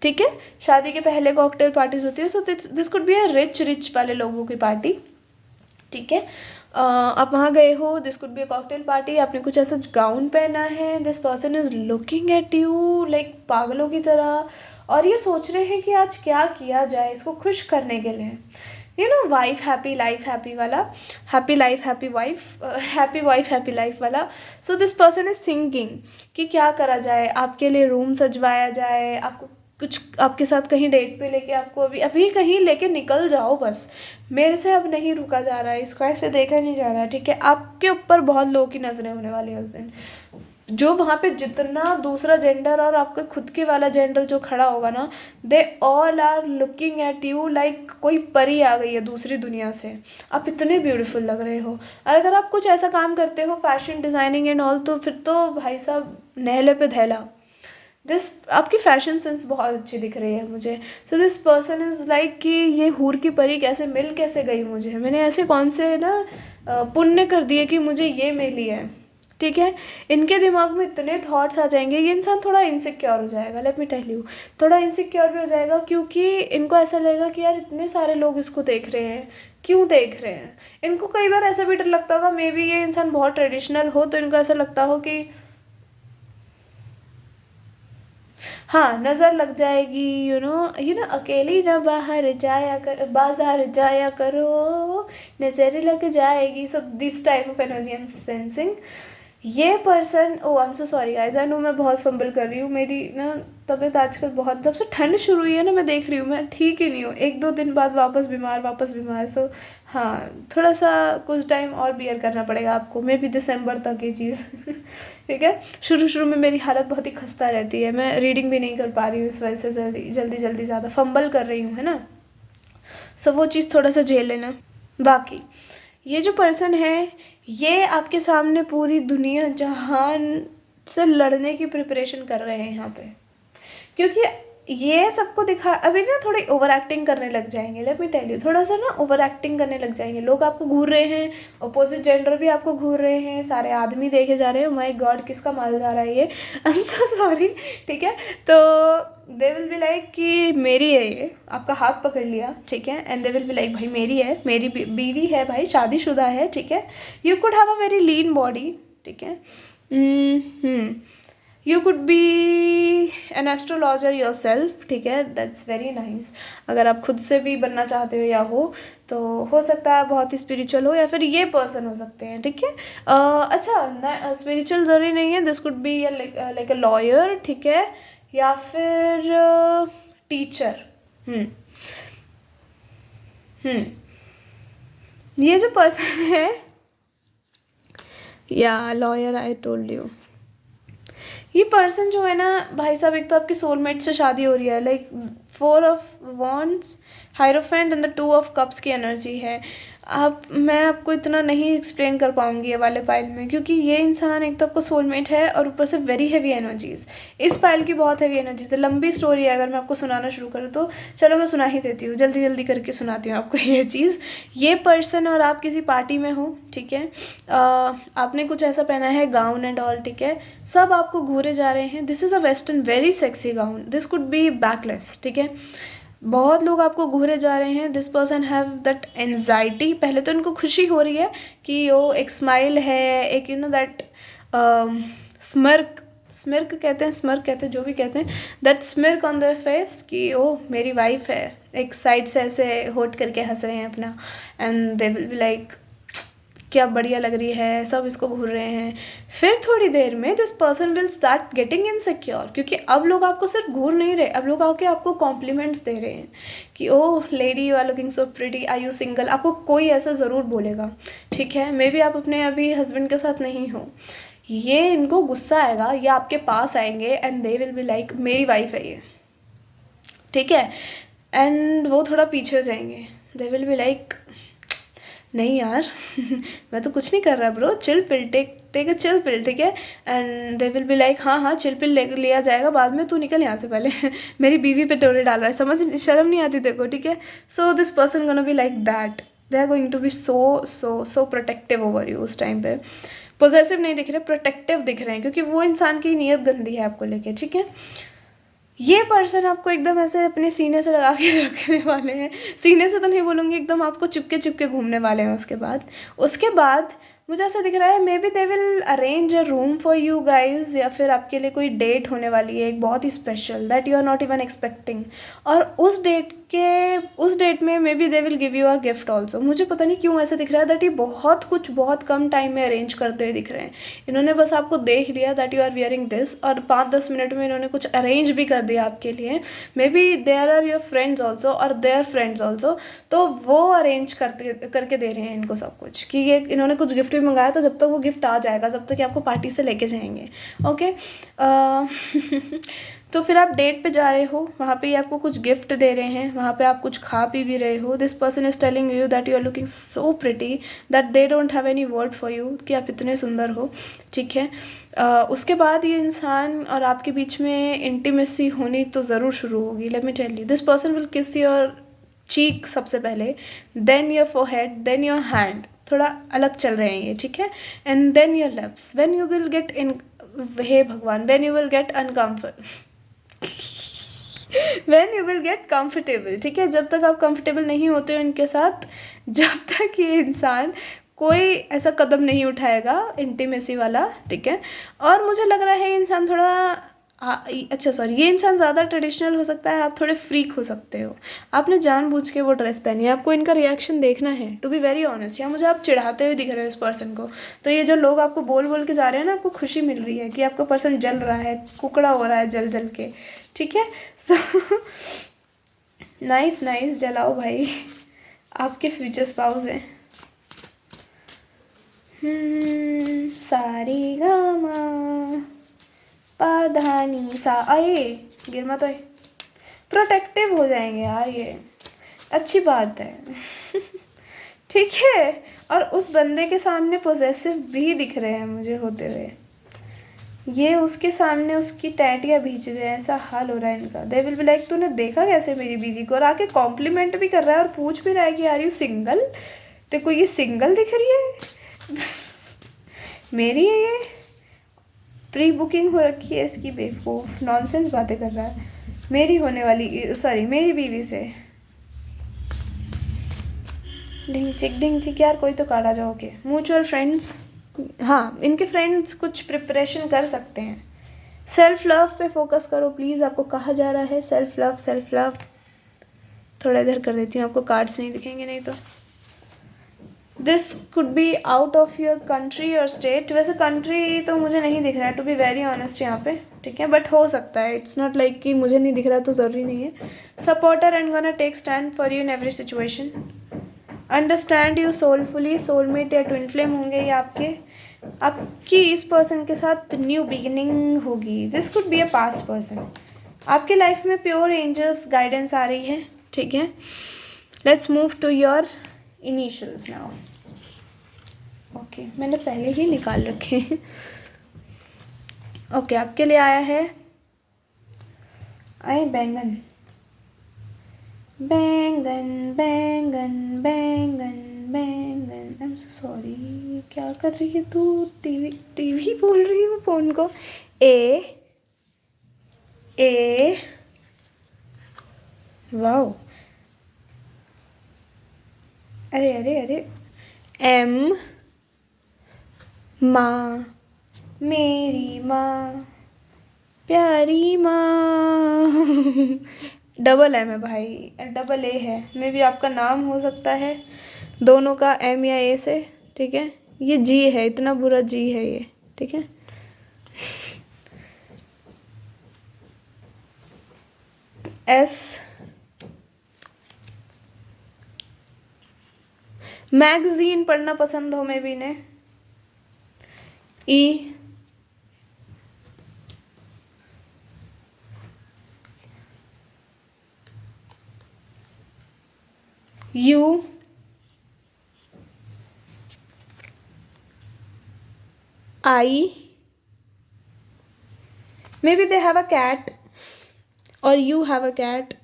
ठीक है। शादी के पहले कॉकटेल पार्टीज होती है, so this could be a rich वाले लोगों की पार्टी, ठीक है। आप वहाँ गए हो, this could be a cocktail party, आपने कुछ ऐसा गाउन पहना है, this person is looking at you like पागलों की तरह, और ये सोच रहे हैं कि आज क्या किया जाए इसको खुश करने के लिए। You know wife happy life happy वाला, happy life happy wife, happy wife happy life वाला। So this person is thinking कि क्या करा जाए, आपके लिए रूम सजवाया जाए, आपको कुछ आपके साथ कहीं डेट पे लेके, आपको अभी अभी कहीं लेके निकल जाओ, बस मेरे से अब नहीं रुका जा रहा है, इसको ऐसे देखा नहीं जा रहा, ठीक है। आपके ऊपर बहुत लोगों की नज़रें होने वाली है उस दिन, जो वहाँ पे जितना दूसरा जेंडर और आपके खुद के वाला जेंडर जो खड़ा होगा ना, they all are looking at you like कोई परी आ गई है दूसरी दुनिया से, आप इतने ब्यूटीफुल लग रहे हो। और अगर आप कुछ ऐसा काम करते हो फैशन डिज़ाइनिंग एंड ऑल, तो फिर तो भाई साहब नहले पे धैला, दिस आपकी फैशन सेंस बहुत अच्छी दिख रही है मुझे। सो दिस पर्सन इज़ लाइक कि ये हूर की परी कैसे मिल कैसे गई मुझे, मैंने ऐसे कौन से ना पुण्य कर दिए कि मुझे ये मिली है, ठीक है। इनके दिमाग में इतने थॉट्स आ जाएंगे, ये इंसान थोड़ा इनसिक्योर हो जाएगा, लेट मी टेल यू, थोड़ा इनसिक्योर भी हो जाएगा, क्योंकि इनको ऐसा लगेगा कि यार इतने सारे लोग इसको देख रहे हैं, क्यों देख रहे हैं। इनको कई बार ऐसा भी डर लगता होगा, मे बी ये इंसान बहुत ट्रेडिशनल हो, तो इनको ऐसा लगता हो कि हाँ नज़र लग जाएगी, यू नो अकेली ना बाहर जाया कर, बाजार जाया करो, नज़र लग जाएगी। So this type of energy I am sensing. ये person, oh I am so sorry guys, I know मैं बहुत फंबल कर रही हूँ, मेरी ना तबीयत आजकल बहुत, जब से ठंड शुरू हुई है ना, मैं देख रही हूँ मैं ठीक ही नहीं हूँ, 1-2 दिन बाद वापस बीमार। सो हाँ, थोड़ा सा कुछ टाइम और बियर करना पड़ेगा आपको, मे बी दिसंबर तक ये चीज़ ठीक है। शुरू में मेरी हालत बहुत ही खस्ता रहती है, मैं रीडिंग भी नहीं कर पा रही हूँ इस वजह से, जल्दी ज़्यादा फंबल कर रही हूँ, है ना। सो वो चीज़ थोड़ा सा झेल लेना। बाकी ये जो पर्सन है, ये आपके सामने पूरी दुनिया जहान से लड़ने की प्रिपरेशन कर रहे हैं यहाँ पे, क्योंकि ये सबको दिखा, अभी ना थोड़ी ओवर एक्टिंग करने लग जाएंगे, लेट मी टेल यू, थोड़ा सा ना ओवर एक्टिंग करने लग जाएंगे, लोग आपको घूर रहे हैं, अपोजिट जेंडर भी आपको घूर रहे हैं, सारे आदमी देखे जा रहे हैं, माय गॉड किसका माल जा रहा है ये, आई एम सो सॉरी, ठीक है। तो दे विल बी लाइक कि मेरी है ये, आपका हाथ पकड़ लिया, ठीक है, and they will be like भाई मेरी है, मेरी बीवी है भाई, शादीशुदा है, ठीक है। You could have a very lean body, ठीक है। You could be an astrologer your self, ठीक है, दैट्स वेरी नाइस। अगर आप खुद से भी बनना चाहते हो या तो हो सकता है बहुत ही स्पिरिचुअल हो, या फिर ये पर्सन हो सकते हैं, ठीक है। अच्छा स्पिरिचुअल ज़रूरी नहीं है, this could be like a lawyer, ठीक है, या फिर टीचर। ये जो पर्सन है, या लॉयर, आई टोल्ड यू, ये पर्सन जो है ना भाई साहब, एक तो आपकी सोलमेट से शादी हो रही है, like 4 of wands, hierophant and the 2 of cups की एनर्जी है। मैं आपको इतना नहीं एक्सप्लेन कर पाऊँगी ये वाले पाइल में, क्योंकि ये इंसान एक तो आपको सोलमेट है और ऊपर से वेरी हैवी एनर्जीज़, इस पाइल की बहुत हैवी एनर्जीज़ है। लंबी स्टोरी है, अगर मैं आपको सुनाना शुरू करूँ तो चलो मैं सुना ही देती हूँ, जल्दी करके सुनाती हूँ आपको ये चीज़। ये पर्सन और आप किसी पार्टी में हो, ठीक है, आपने कुछ ऐसा पहना है गाउन एंड ऑल, ठीक है, सब आपको घूरे जा रहे हैं, this is a western very sexy gown, this could B backless, ठीक है, बहुत लोग आपको घूरे जा रहे हैं। This person have that anxiety, पहले तो इनको खुशी हो रही है कि वो एक स्माइल है, एक यू नो दैट स्मिर्क कहते हैं जो भी कहते हैं, दैट स्मिर्क ऑन द फेस कि ओ मेरी वाइफ है, एक साइड से ऐसे होट करके हंस रहे हैं अपना, and they will be like क्या बढ़िया लग रही है, सब इसको घूर रहे हैं। फिर थोड़ी देर में this person will start getting insecure, क्योंकि अब लोग आपको सिर्फ घूर नहीं रहे, अब लोग आके आपको कॉम्प्लीमेंट्स दे रहे हैं कि oh lady you are looking so pretty, are you single, आपको कोई ऐसा ज़रूर बोलेगा, ठीक है। मे बी आप अपने अभी हस्बैंड के साथ नहीं हो, ये इनको गुस्सा आएगा, या आपके पास आएंगे and they will be like मेरी वाइफ है ये, ठीक है, एंड वो थोड़ा पीछे हो जाएंगे, दे विल बी लाइक नहीं यार मैं तो कुछ नहीं कर रहा bro, chill pill, take a chill pill, ठीक है, and they will be like हाँ चिल पिल लिया जाएगा बाद में, तू निकल यहाँ से पहले मेरी बीवी पे टोरे डाल रहा है, समझ शर्म नहीं आती तेरे को, ठीक है। So this person gonna be like that, they are going to be so protective over you. उस टाइम पे पॉजेसिव नहीं दिख रहे, प्रोटेक्टिव दिख रहे हैं, क्योंकि वो इंसान की नीयत गंदी है आपको लेके, ठीक है। ये पर्सन आपको एकदम ऐसे अपने सीने से लगा के रखने वाले हैं, सीने से तो नहीं बोलूँगी, एकदम आपको चिपके चिपके घूमने वाले हैं। उसके बाद मुझे ऐसा दिख रहा है may be they will arrange a room for you guys, या फिर आपके लिए कोई डेट होने वाली है एक बहुत ही special that you are not even expecting. और उस डेट में maybe they will give you a gift also. मुझे पता नहीं क्यों ऐसा दिख रहा है दैट ये बहुत कम टाइम में अरेंज करते हुए दिख रहे हैं। इन्होंने बस आपको देख लिया that you are wearing this, और 5-10 मिनट में इन्होंने कुछ अरेंज भी कर दिया आपके लिए। Maybe there are your friends also और देयर फ्रेंड्स ऑल्सो, तो वो अरेंज करके दे रहे हैं इनको सब कुछ, कि ये इन्होंने कुछ गिफ्ट भी मंगाया, तो जब तक वो गिफ्ट आ जाएगा, जब तक कि आपको पार्टी से लेके जाएंगे, ओके। तो फिर आप डेट पे जा रहे हो, वहाँ पे ये आपको कुछ गिफ्ट दे रहे हैं, वहाँ पे आप कुछ खा पी भी रहे हो। This person is telling you that you are looking so pretty that they don't have any word for you, कि आप इतने सुंदर हो, ठीक है। उसके बाद ये इंसान और आपके बीच में इंटीमेसी होनी तो ज़रूर शुरू होगी। Let me tell you, this person will kiss your cheek सबसे पहले, then your forehead, then your hand, थोड़ा अलग चल रहे हैं ये, ठीक है, and then your lips. When you will get in, हे भगवान, when you will get when you will get comfortable, ठीक है। जब तक आप कंफर्टेबल नहीं होते हो इनके साथ, जब तक ये इंसान कोई ऐसा कदम नहीं उठाएगा इंटीमेसी वाला, ठीक है। और मुझे लग रहा है ये इंसान थोड़ा अच्छा सॉरी, ये इंसान ज़्यादा ट्रेडिशनल हो सकता है, आप थोड़े फ्रीक हो सकते हो। आपने जानबूझ के वो ड्रेस पहनी है, आपको इनका रिएक्शन देखना है, टू बी वेरी ऑनेस्ट। या मुझे आप चिढ़ाते हुए दिख रहे हो इस पर्सन को, तो ये जो लोग आपको बोल बोल के जा रहे हैं ना, आपको खुशी मिल रही है कि आपका पर्सन जल रहा है, कुकड़ा हो रहा है जल जल के, ठीक है। सो नाइस नाइस, जलाओ भाई, आपके फ्यूचर स्पाउस हैं। सारी गामा पाधानी सा, आए गिर मत, आए प्रोटेक्टिव हो जाएंगे यार, ये अच्छी बात है। ठीक है। और उस बंदे के सामने पॉजेसिव भी दिख रहे हैं मुझे होते हुए, ये उसके सामने उसकी टैटियाँ भींच रहे हैं, ऐसा हाल हो रहा है इनका। दे विल बी लाइक, तूने देखा कैसे मेरी बीवी को, और आके कॉम्प्लीमेंट भी कर रहा है और पूछ भी रहा है कि आर यू सिंगल, तेरे को ये सिंगल दिख रही है? मेरी है ये, प्री बुकिंग हो रखी है इसकी, बेवकूफ़ नॉनसेंस बातें कर रहा है मेरी होने वाली, सॉरी मेरी बीवी से। डिंग चिक यार, कोई तो काटा जाओगे। म्यूचुअल फ्रेंड्स, हाँ इनके फ्रेंड्स कुछ प्रिपरेशन कर सकते हैं। सेल्फ लव पे फोकस करो प्लीज़, आपको कहा जा रहा है सेल्फ लव सेल्फ लव। थोड़ा इधर कर देती हूँ, आपको कार्ड्स नहीं दिखेंगे नहीं तो। This could be out of your country और स्टेट। वैसे कंट्री तो मुझे नहीं दिख रहा है, टू बी वेरी ऑनेस्ट यहाँ पे, ठीक है, बट हो सकता है, इट्स नॉट लाइक कि मुझे नहीं दिख रहा तो ज़रूरी नहीं है। Supporter and gonna take stand for you in every situation, understand you soulfully. Soulmate या ट्विन फ्लेम होंगे ये आपकी इस पर्सन के साथ न्यू बिगिनिंग होगी। This could be a past person. आपके लाइफ में प्योर एंजल्स गाइडेंस आ रही है, ठीक है। Let's move to your initials now. Okay, मैंने पहले ही निकाल रखे हैं। ओके, आपके लिए आया है बैंगन बैंगन बैंगन बैंगन बैंगन। आई एम सो सॉरी, क्या कर रही है तू? टीवी बोल रही हूँ फ़ोन को। ए वाओ, अरे अरे अरे, एम माँ, मेरी माँ, प्यारी माँ। डबल एम है भाई, डबल ए है, मे भी आपका नाम हो सकता है दोनों का एम या ए से, ठीक है। ये जी है, इतना बुरा जी है ये, ठीक है। एस, मैगजीन पढ़ना पसंद हो मे भी ने। E, U, I, maybe they have a cat or you have a cat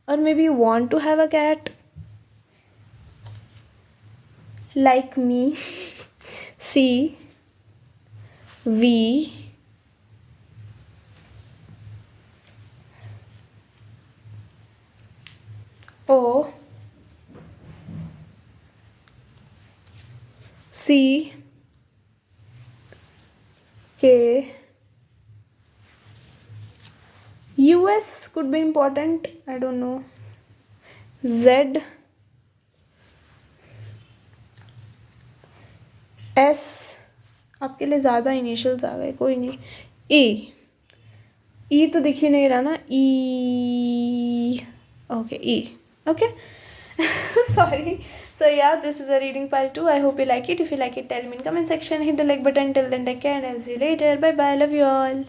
or maybe you want to have a cat. like me, C, V, O, C, K, US could be important, I don't know, Z, S, आपके लिए ज़्यादा initials आ गए, कोई नहीं, E, E तो दिख ही नहीं रहा ना, E, okay, E, okay. Sorry. So yeah, this is a reading part 2. I hope you like it. If you like it, tell me in comment section. Hit the like button. Till then, take care and I'll see you later. Bye bye. Love you all.